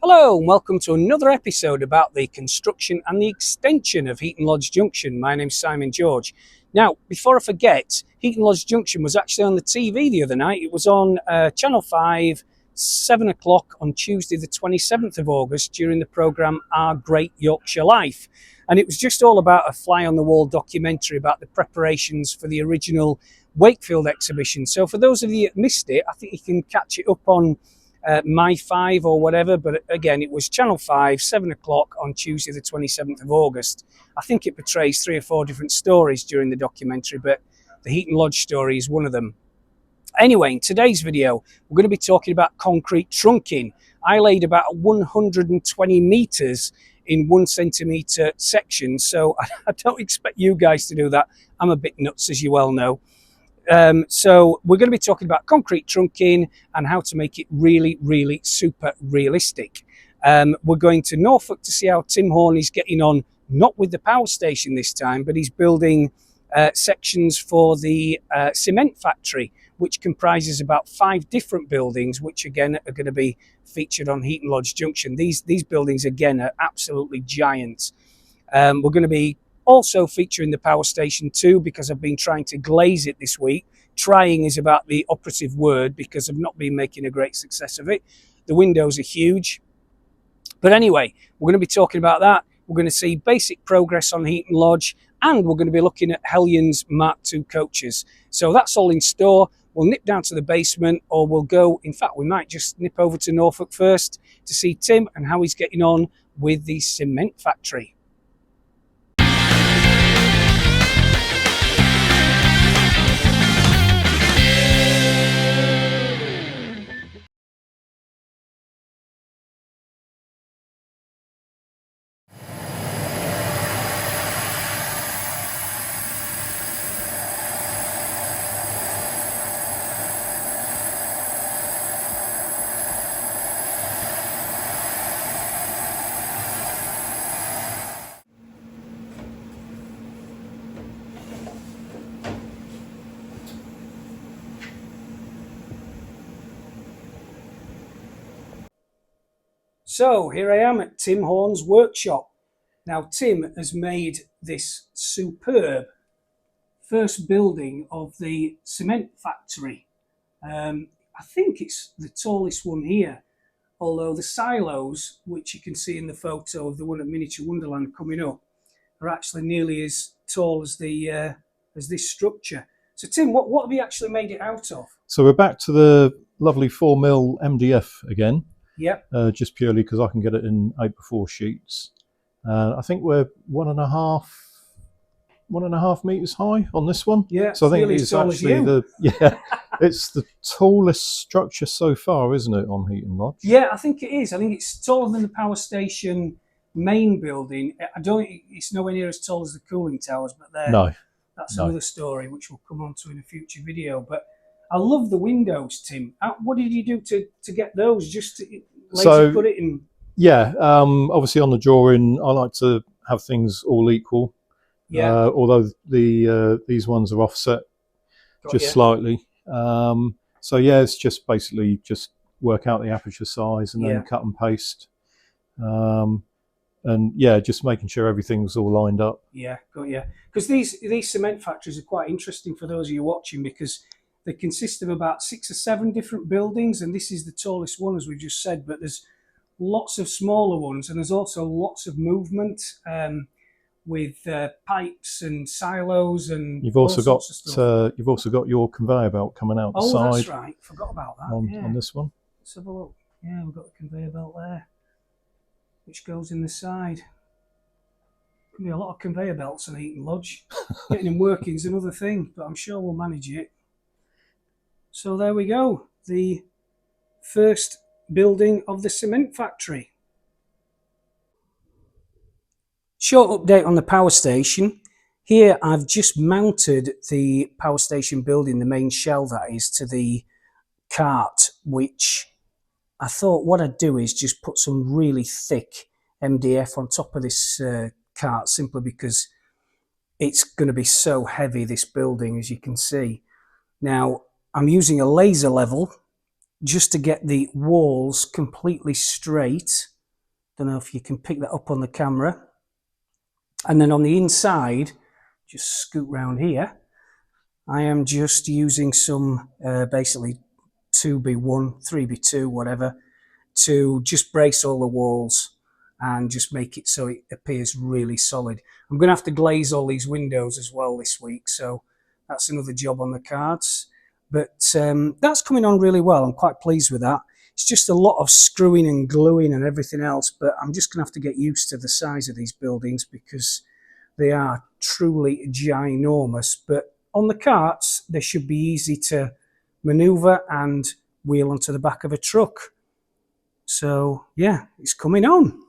Hello and welcome to another episode about the construction and the extension of Heaton Lodge Junction. My name's Simon George. Now, before I forget, Heaton Lodge Junction was actually on the TV the other night. It was on Channel 5, 7 o'clock on Tuesday the 27th of August during the programme Our Great Yorkshire Life. And it was just all about a fly-on-the-wall documentary about the preparations for the original Wakefield exhibition. So for those of you that missed it, I think you can catch it up on My 5 or whatever, but again it was Channel 5, 7 o'clock on Tuesday the 27th of August. I think it portrays 3 or 4 different stories during the documentary, but the Heaton Lodge story is one of them. Anyway, in today's video we're going to be talking about concrete trunking. I laid about 120 metres in 1 centimetre sections, so I don't expect you guys to do that. I'm a bit nuts, as you well know. So we're going to be talking about concrete trunking and how to make it really super realistic. We're going to Norfolk to see how Tim Horn is getting on, not with the power station this time, but he's building sections for the cement factory, which comprises about 5 different buildings, which again are going to be featured on Heaton Lodge Junction. These buildings again are absolutely giant. We're going to be also featuring the power station too, because I've been trying to glaze it this week. Trying is about the operative word because I've not been making a great success of it. The windows are huge. But anyway, we're going to be talking about that. We're going to see basic progress on Heaton Lodge, and we're going to be looking at Heljan's MK2 Coaches. So that's all in store. We'll nip down to the basement, or we'll go, in fact, we might just nip over to Norfolk first to see Tim and how he's getting on with the cement factory. So here I am at Tim Horn's workshop. Now Tim has made this superb first building of the cement factory. I think it's the tallest one here, although the silos, which you can see in the photo of the one at Miniature Wonderland coming up, are actually nearly as tall as this structure. So Tim, what have you actually made it out of? So we're back to the lovely 4mm MDF again. Yep. Just purely because I can get it in 8x4 sheets. I think we're 1.5 meters high on this one. Yeah. So I think it's actually it's the tallest structure so far, isn't it, on Heaton Lodge? Yeah, I think it is. I think it's taller than the power station main building. It's nowhere near as tall as the cooling towers, but that's another story which we'll come on to in a future video. But I love the windows, Tim. What did you do to get those? Just to laser put it in? Yeah, obviously on the drawing, I like to have things all equal. Yeah. Although these ones are offset just slightly. So yeah, it's just basically just work out the aperture size and then cut and paste. And yeah, just making sure everything's all lined up. Yeah, got you. Because these cement factories are quite interesting for those of you watching, because they consist of about 6 or 7 different buildings, and this is the tallest one, as we just said, but there's lots of smaller ones, and there's also lots of movement with pipes and silos and you've also got you've also got your conveyor belt coming out the side. Oh, that's right. Forgot about that. On this one. Let's have a look. Yeah, we've got the conveyor belt there, which goes in the side. Could be a lot of conveyor belts on Heaton Lodge. Getting them working is another thing, but I'm sure we'll manage it. So there we go, the first building of the cement factory. Short update on the power station. Here I've just mounted the power station building, the main shell that is, to the cart, which I thought what I'd do is just put some really thick MDF on top of this cart, simply because it's going to be so heavy, this building, as you can see. Now, I'm using a laser level just to get the walls completely straight Don't know if you can pick that up on the camera. And then on the inside, just scoot round here, I am just using some basically 2B1, 3B2, whatever, to just brace all the walls and just make it so it appears really solid. I'm going to have to glaze all these windows as well this week, so that's another job on the cards. But that's coming on really well. I'm quite pleased with that. It's just a lot of screwing and gluing and everything else, but I'm just going to have to get used to the size of these buildings because they are truly ginormous. But on the carts, they should be easy to maneuver and wheel onto the back of a truck. So yeah, it's coming on.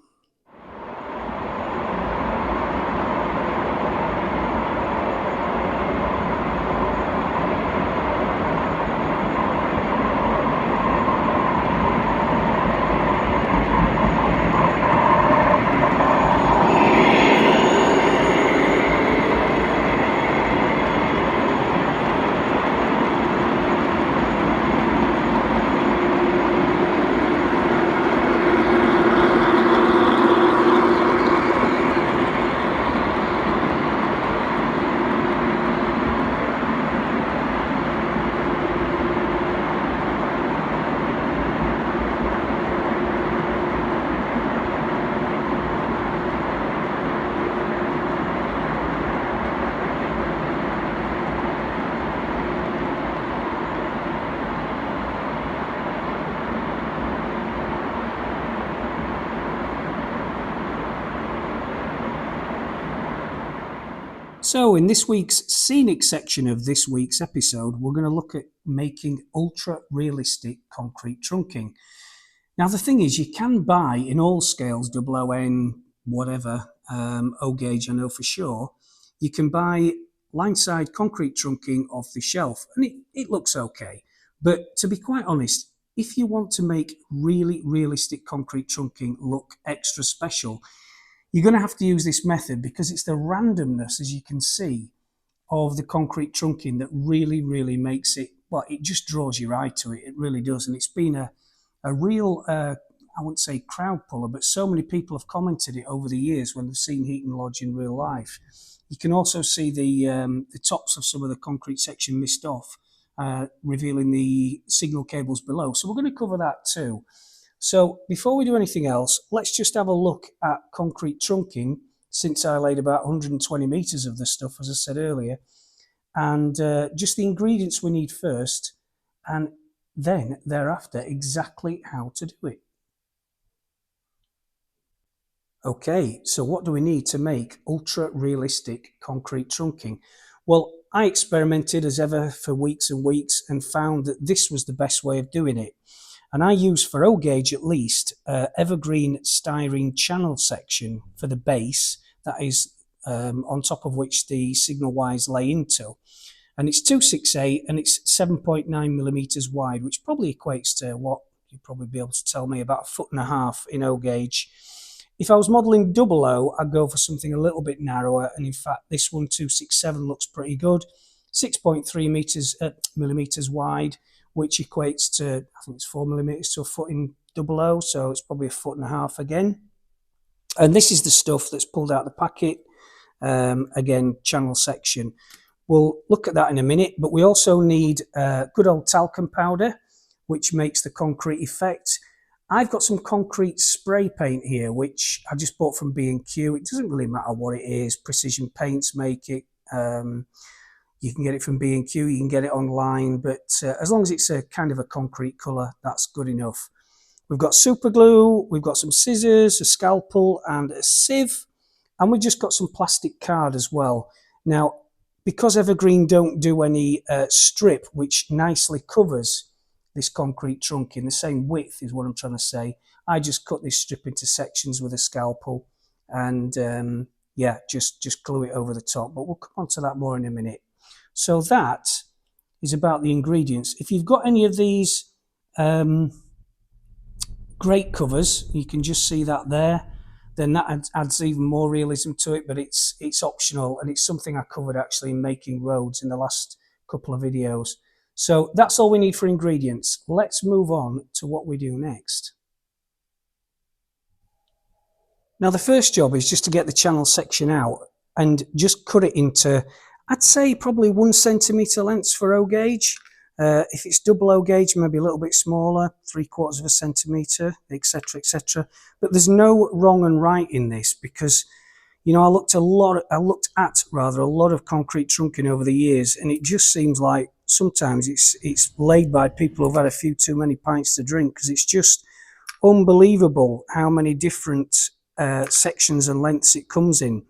So in this week's scenic section of this week's episode, we're going to look at making ultra-realistic concrete trunking. Now the thing is, you can buy in all scales, OON, whatever, O gauge I know for sure, you can buy line-side concrete trunking off the shelf and it looks okay. But to be quite honest, if you want to make really realistic concrete trunking look extra special, you're going to have to use this method because it's the randomness, as you can see, of the concrete trunking that really makes it, well, it just draws your eye to it. It really does. And it's been a real, I wouldn't say crowd puller, but so many people have commented it over the years when they've seen Heaton Lodge in real life. You can also see the tops of some of the concrete section missed off, revealing the signal cables below. So we're going to cover that too. So before we do anything else, let's just have a look at concrete trunking since I laid about 120 metres of this stuff, as I said earlier, and just the ingredients we need first, and then thereafter exactly how to do it. Okay, so what do we need to make ultra-realistic concrete trunking? Well, I experimented as ever for weeks and weeks and found that this was the best way of doing it. And I use, for O gauge at least, evergreen styrene channel section for the base, that is on top of which the signal wires lay into. And it's 268 and it's 7.9 millimeters wide, which probably equates to what you'd probably be able to tell me about 1.5 feet in O gauge. If I was modelling OO, I'd go for something a little bit narrower, and in fact this one 267 looks pretty good. 6.3 millimeters wide, which equates to, I think it's 4 millimeters to a foot in OO, so it's probably 1.5 feet again. And this is the stuff that's pulled out the packet, again, channel section. We'll look at that in a minute, but we also need good old talcum powder, which makes the concrete effect. I've got some concrete spray paint here, which I just bought from B&Q. It doesn't really matter what it is. Precision Paints make it. You can get it from B&Q, you can get it online, but as long as it's a kind of a concrete colour, that's good enough. We've got super glue, we've got some scissors, a scalpel and a sieve, and we've just got some plastic card as well. Now, because Evergreen don't do any strip, which nicely covers this concrete trunk in the same width is what I'm trying to say, I just cut this strip into sections with a scalpel and yeah, just glue it over the top, but we'll come on to that more in a minute. So that is about the ingredients. If you've got any of these grate covers, you can just see that there, then that adds even more realism to it, but it's optional, and it's something I covered actually in making roads in the last couple of videos. So that's all we need for ingredients. Let's move on to what we do next. Now the first job is just to get the channel section out and just cut it into, I'd say probably 1 centimetre lengths for O gauge. If it's double O gauge, maybe a little bit smaller, 3/4 of a centimetre, etc., etc. But there's no wrong and right in this, because you know I looked at a lot of concrete trunking over the years, and it just seems like sometimes it's laid by people who've had a few too many pints to drink, because it's just unbelievable how many different sections and lengths it comes in.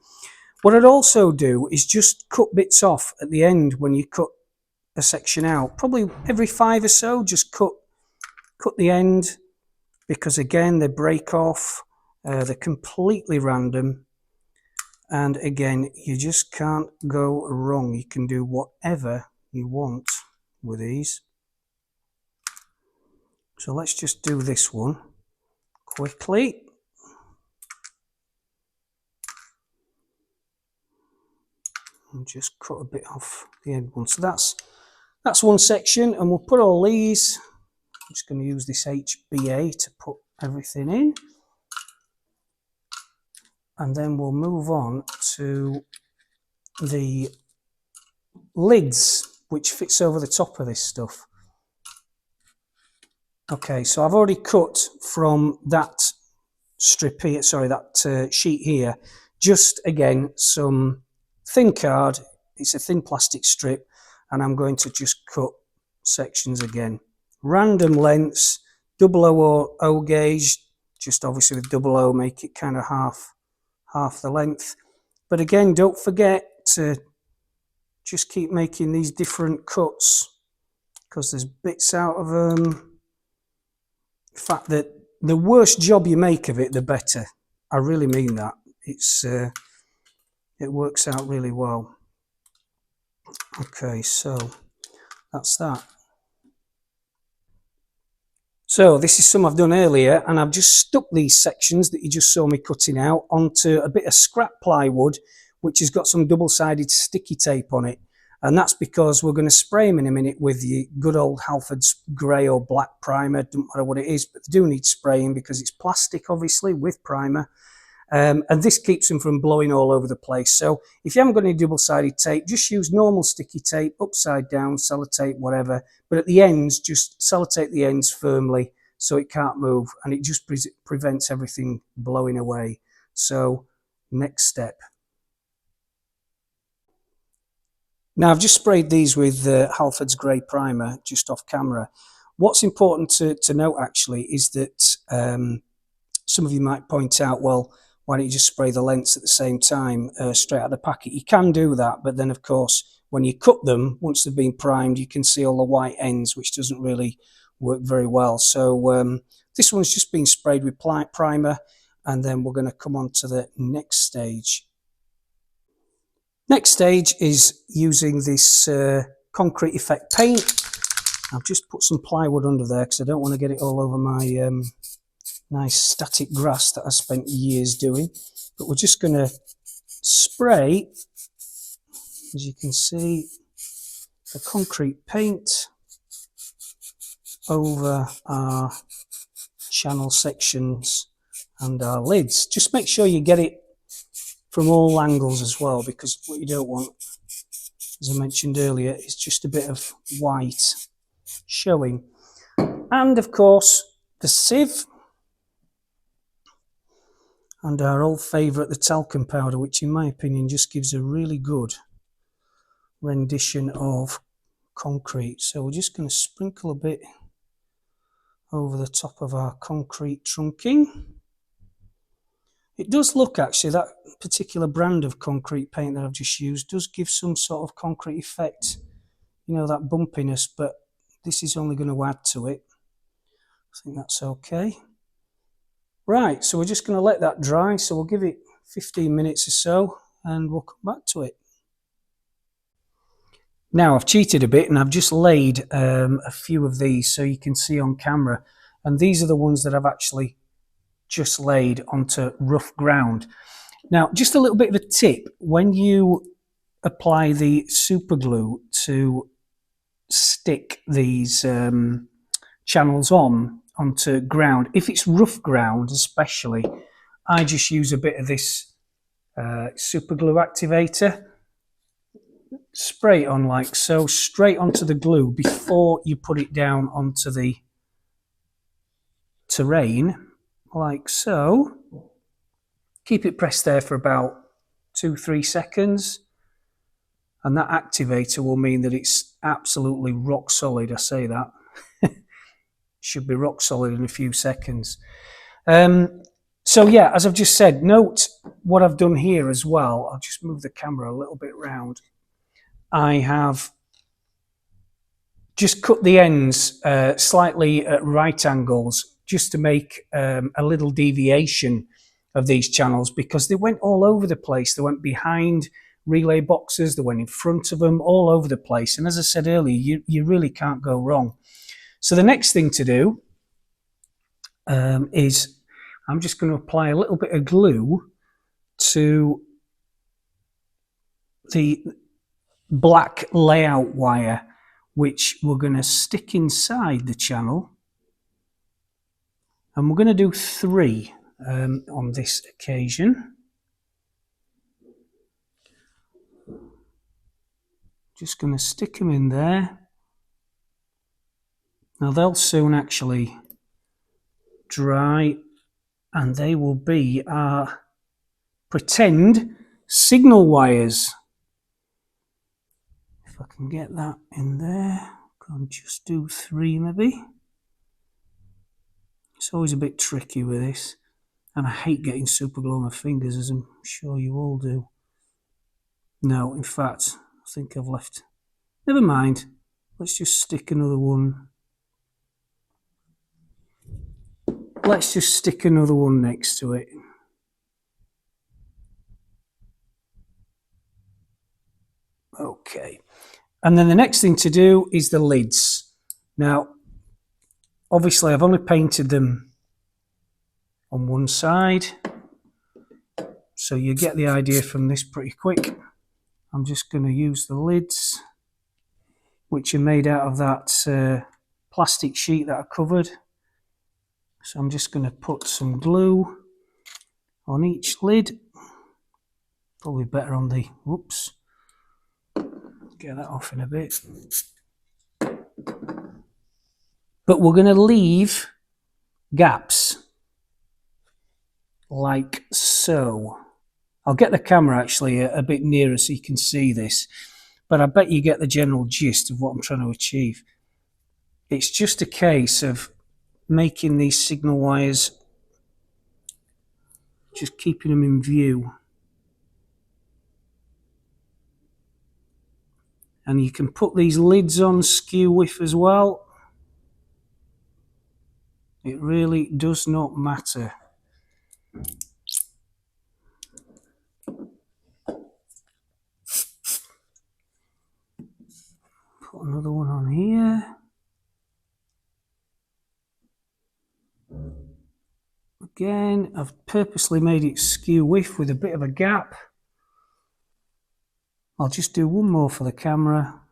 What I'd also do is just cut bits off at the end when you cut a section out, probably every 5 or so. Just cut the end, because again they break off, they're completely random, and again you just can't go wrong. You can do whatever you want with these. So let's just do this one quickly. And just cut a bit off the end one. So that's one section, and we'll put all these. I'm just going to use this HBA to put everything in, and then we'll move on to the lids, which fits over the top of this stuff. Okay, so I've already cut from that strip here, sorry, that sheet here, just again some thin card. It's a thin plastic strip, and I'm going to just cut sections again, random lengths, double O gauge, just obviously with double O make it kind of half the length. But again, don't forget to just keep making these different cuts, because there's bits out of them. In fact, that the worse job you make of it, the better. I really mean that. It works out really well. Okay, so that's that. So this is some I've done earlier, and I've just stuck these sections that you just saw me cutting out onto a bit of scrap plywood, which has got some double-sided sticky tape on it. And that's because we're going to spray them in a minute with the good old Halford's grey or black primer. Doesn't matter what it is, but they do need spraying because it's plastic, obviously, with primer. And this keeps them from blowing all over the place. So if you haven't got any double-sided tape, just use normal sticky tape, upside down, sellotape, whatever. But at the ends, just sellotape the ends firmly so it can't move, and it just prevents everything blowing away. So next step. Now I've just sprayed these with Halford's grey primer just off camera. What's important to note actually is that some of you might point out, well, why don't you just spray the lengths at the same time straight out of the packet? You can do that, but then of course when you cut them, once they've been primed, you can see all the white ends, which doesn't really work very well. So this one's just been sprayed with primer, and then we're going to come on to the next stage. Next stage is using this concrete effect paint. I've just put some plywood under there because I don't want to get it all over my nice static grass that I spent years doing. But we're just going to spray, as you can see, the concrete paint over our channel sections and our lids. Just make sure you get it from all angles as well, because what you don't want, as I mentioned earlier, is just a bit of white showing. And of course the sieve, and our old favourite, the talcum powder, which in my opinion just gives a really good rendition of concrete. So we're just going to sprinkle a bit over the top of our concrete trunking. It does look, actually, that particular brand of concrete paint that I've just used does give some sort of concrete effect, you know, that bumpiness, but this is only going to add to it. I think that's okay. Right, so we're just going to let that dry, so we'll give it 15 minutes or so and we'll come back to it. Now I've cheated a bit and I've just laid a few of these so you can see on camera, and these are the ones that I've actually just laid onto rough ground. Now, just a little bit of a tip: when you apply the super glue to stick these channels onto ground, if it's rough ground especially, I just use a bit of this super glue activator. Spray it on like so, straight onto the glue before you put it down onto the terrain, like so. Keep it pressed there for about 2-3 seconds, and that activator will mean that it's absolutely rock solid. I say that. Should be rock solid in a few seconds. So yeah, as I've just said, note what I've done here as well. I'll just move the camera a little bit round. I have just cut the ends slightly at right angles, just to make a little deviation of these channels, because they went all over the place. They went behind relay boxes, they went in front of them, all over the place. And as I said earlier, you really can't go wrong. So the next thing to do is I'm just going to apply a little bit of glue to the black layout wire, which we're going to stick inside the channel. And we're going to do 3 on this occasion. Just going to stick them in there. Now they'll soon actually dry, and they will be our pretend signal wires. If I can get that in there, can just do 3 maybe. It's always a bit tricky with this, and I hate getting super glue on my fingers, as I'm sure you all do. No, in fact, I think I've left. Never mind. Let's just stick another one. Let's just stick another one next to it. Okay. And then the next thing to do is the lids. Now, obviously I've only painted them on one side, so you get the idea from this pretty quick. I'm just going to use the lids, which are made out of that plastic sheet that I covered. So I'm just going to put some glue on each lid. Probably better on the, whoops, get that off in a bit. But we're going to leave gaps like so. I'll get the camera actually a bit nearer so you can see this, but I bet you get the general gist of what I'm trying to achieve. It's just a case of making these signal wires, just keeping them in view. And you can put these lids on skew width as well. It really does not matter. Put another one on here. Again, I've purposely made it skew width with a bit of a gap. I'll just do one more for the camera.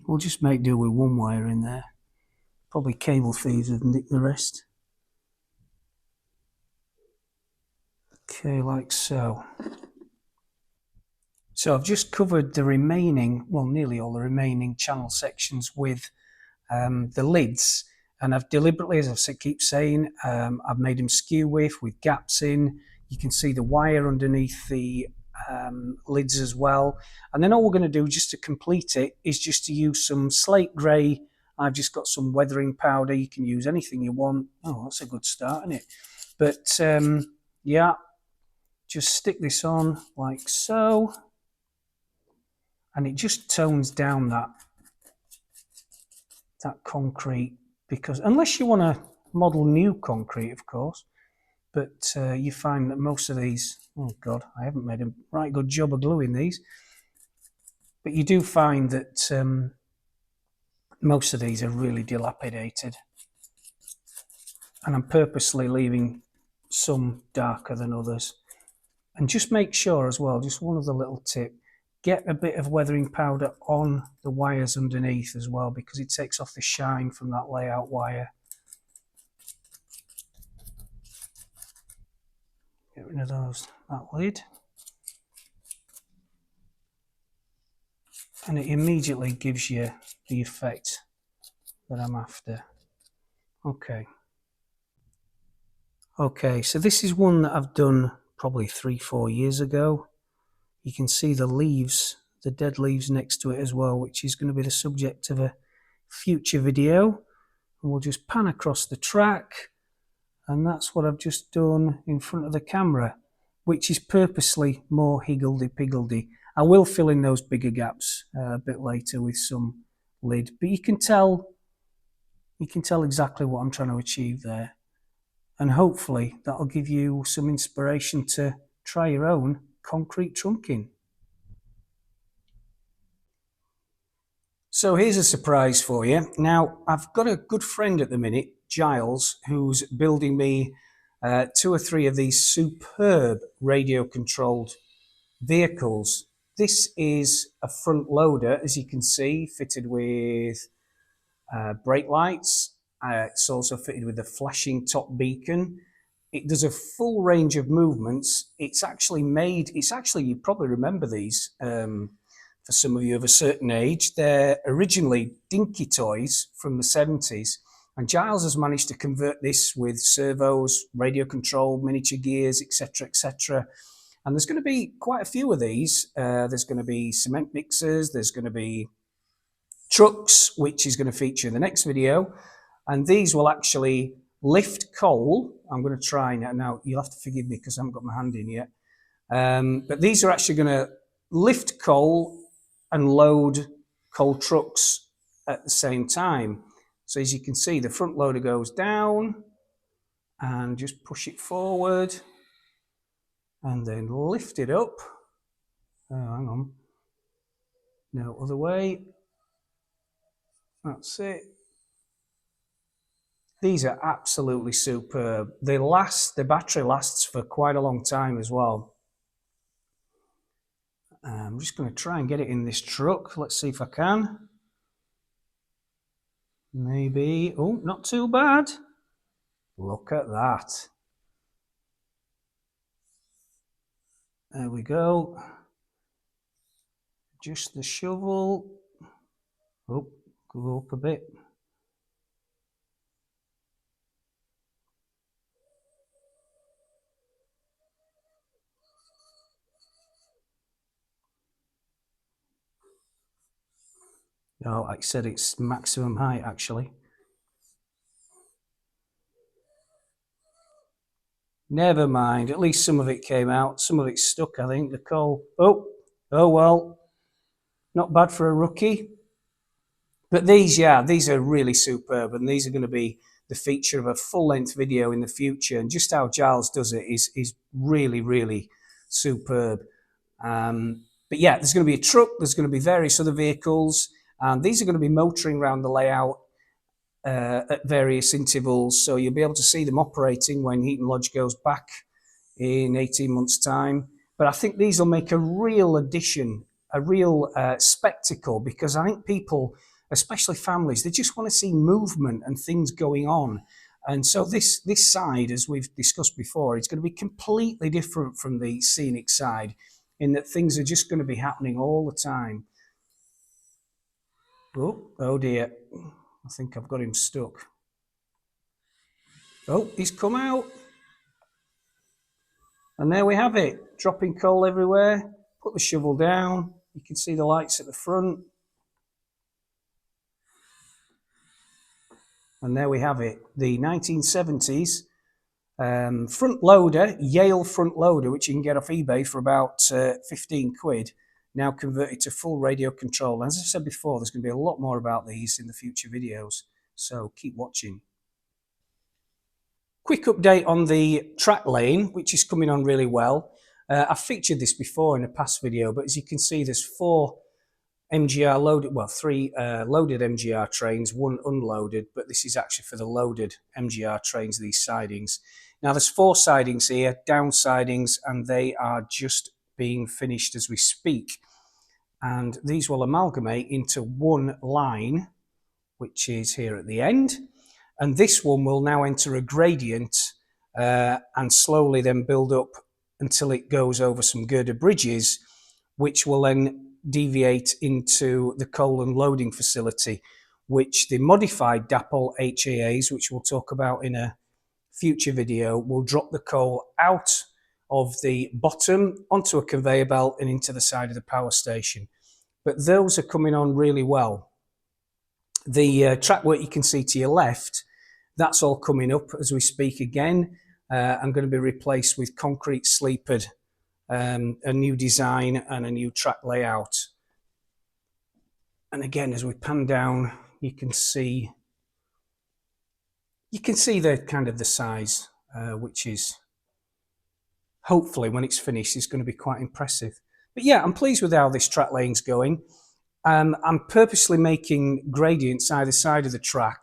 We'll just make do with one wire in there. Probably cable thieves would nick the rest. Okay, like so. So I've just covered the remaining, well, nearly all the remaining channel sections with the lids, and I've deliberately, as I keep saying, I've made them skew width with gaps in. You can see the wire underneath the lids as well. And then all we're going to do, just to complete it, is just to use some slate grey. I've just got some weathering powder. You can use anything you want. Oh, that's a good start, isn't it? But yeah, just stick this on like so, and it just tones down that concrete, because unless you want to model new concrete, of course, but you find that most of these, oh god, I haven't made a right good job of gluing these, but you do find that most of these are really dilapidated, and I'm purposely leaving some darker than others. And just make sure as well, just one other little tip, get a bit of weathering powder on the wires underneath as well, because it takes off the shine from that layout wire. Get rid of that lid. And it immediately gives you the effect that I'm after. Okay, so this is one that I've done probably 3-4 years ago. You can see the leaves, the dead leaves next to it as well, which is going to be the subject of a future video. And we'll just pan across the track, and that's what I've just done in front of the camera, which is purposely more higgledy-piggledy. I will fill in those bigger gaps a bit later with some lid, but you can tell exactly what I'm trying to achieve there. And hopefully that'll give you some inspiration to try your own concrete trunking. So here's a surprise for you. Now, I've got a good friend at the minute, Giles, who's building me 2 or 3 of these superb radio-controlled vehicles. This is a front loader, as you can see, fitted with brake lights. It's also fitted with a flashing top beacon. It does a full range of movements. It's actually, you probably remember these for some of you of a certain age. They're originally dinky toys from the 70s. And Giles has managed to convert this with servos, radio control, miniature gears, etc., etc. And there's going to be quite a few of these. There's going to be cement mixers. There's going to be trucks, which is going to feature in the next video. And these will actually lift coal. I'm going to try now. Now, you'll have to forgive me because I haven't got my hand in yet. But these are actually going to lift coal and load coal trucks at the same time. So as you can see, the front loader goes down and just push it forward and then lift it up. Oh, hang on. No, other way. That's it. These are absolutely superb. The battery lasts for quite a long time as well. I'm just going to try and get it in this truck. Let's see if I can. Maybe. Oh, not too bad. Look at that. There we go. Just the shovel. Oh, go up a bit. Oh, like I said, it's maximum height actually. Never mind, at least some of it came out. Some of it stuck, I think, the coal. Oh well. Not bad for a rookie. But these are really superb, and these are going to be the feature of a full-length video in the future. And just how Giles does it is really, really superb. But yeah, there's going to be a truck, there's going to be various other vehicles, and these are going to be motoring around the layout at various intervals. So you'll be able to see them operating when Heaton Lodge goes back in 18 months' time. But I think these will make a real addition, a real spectacle, because I think people, especially families, they just want to see movement and things going on. And so this side, as we've discussed before, it's going to be completely different from the scenic side, in that things are just going to be happening all the time. Oh dear. I think I've got him stuck. Oh, he's come out. And there we have it. Dropping coal everywhere. Put the shovel down. You can see the lights at the front. And there we have it. The 1970s front loader, Yale front loader, which you can get off eBay for about 15 quid. Now converted to full radio control. As I said before, there's going to be a lot more about these in the future videos. So keep watching. Quick update on the track lane, which is coming on really well. I've featured this before in a past video, but as you can see, there's 4 MGR loaded, well, 3 loaded MGR trains, 1 unloaded, but this is actually for the loaded MGR trains, these sidings. Now there's 4 sidings here, down sidings, and they are just being finished as we speak. and these will amalgamate into one line, which is here at the end. And this one will now enter a gradient and slowly then build up until it goes over some girder bridges, which will then deviate into the coal and loading facility, which the modified DAPL HAAs, which we'll talk about in a future video, will drop the coal out of the bottom onto a conveyor belt and into the side of the power station. But those are coming on really well. The track work you can see to your left, that's all coming up as we speak again. I'm going to be replaced with concrete sleepered, a new design and a new track layout. And again, as we pan down, you can see the kind of the size, which is hopefully when it's finished is going to be quite impressive. But yeah, I'm pleased with how this track laying's going. I'm purposely making gradients either side of the track,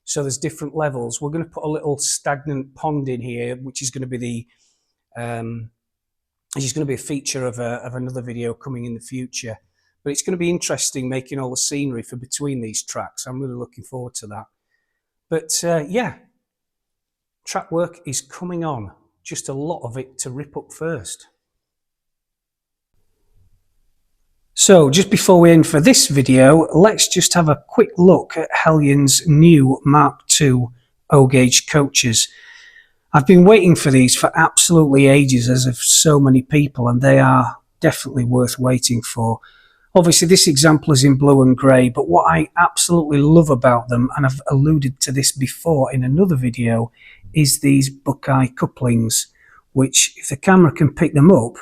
so there's different levels. We're going to put a little stagnant pond in here, which is going to be a feature of another video coming in the future. But it's going to be interesting making all the scenery for between these tracks. I'm really looking forward to that. But yeah, track work is coming on. Just a lot of it to rip up first. So just before we end for this video, let's just have a quick look at Heljan's new Mark II O-gauge coaches. I've been waiting for these for absolutely ages, as have so many people, and they are definitely worth waiting for. Obviously this example is in blue and grey, but what I absolutely love about them, and I've alluded to this before in another video, is these Buckeye couplings, which if the camera can pick them up,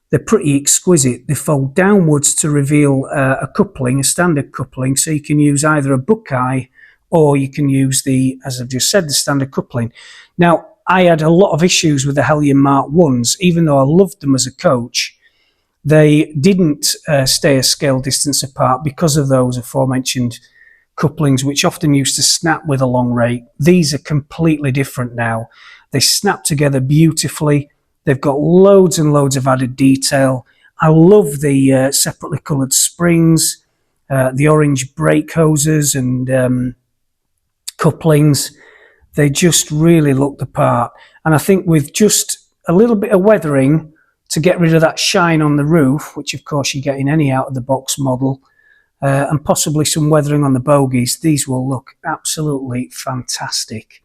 they're pretty exquisite. They fold downwards to reveal a coupling, a standard coupling, so you can use either a Buckeye or you can use the, as I've just said, the standard coupling. Now, I had a lot of issues with the Heljan Mark Is, even though I loved them as a coach. They didn't stay a scale distance apart because of those aforementioned couplings, which often used to snap with a long rake. These are completely different now. They snap together beautifully. They've got loads and loads of added detail. I love the separately coloured springs, the orange brake hoses and couplings. They just really look the part. And I think with just a little bit of weathering to get rid of that shine on the roof, which of course you get in any out-of-the-box model, and possibly some weathering on the bogies, these will look absolutely fantastic.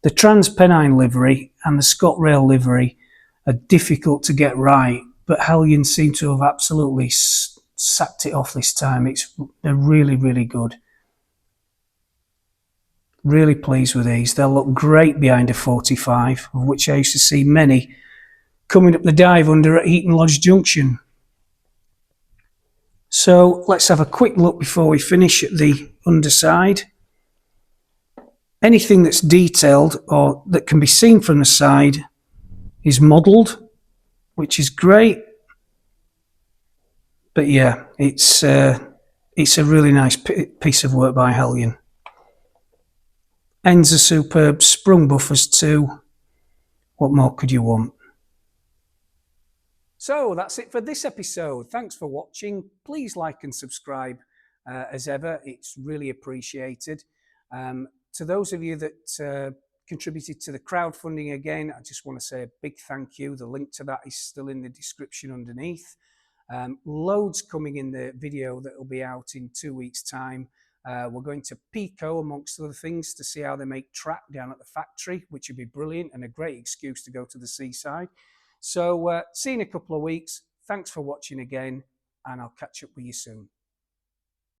The TransPennine livery and the ScotRail livery are difficult to get right, but Heljan seem to have absolutely sacked it off this time. They're really, really good. Really pleased with these. They'll look great behind a 45, of which I used to see many coming up the dive under at Heaton Lodge Junction. So let's have a quick look before we finish at the underside. Anything that's detailed or that can be seen from the side is modelled, which is great. But yeah, it's a really nice piece of work by Heljan. Ends are superb, sprung buffers too. What more could you want? So that's it for this episode. Thanks for watching. Please like and subscribe as ever. It's really appreciated. To those of you that contributed to the crowdfunding again, I just want to say a big thank you. The link to that is still in the description underneath. Loads coming in the video that will be out in 2 weeks' time. We're going to Pico, amongst other things, to see how they make track down at the factory, which would be brilliant and a great excuse to go to the seaside. So see you in a couple of weeks. Thanks for watching again, and I'll catch up with you soon.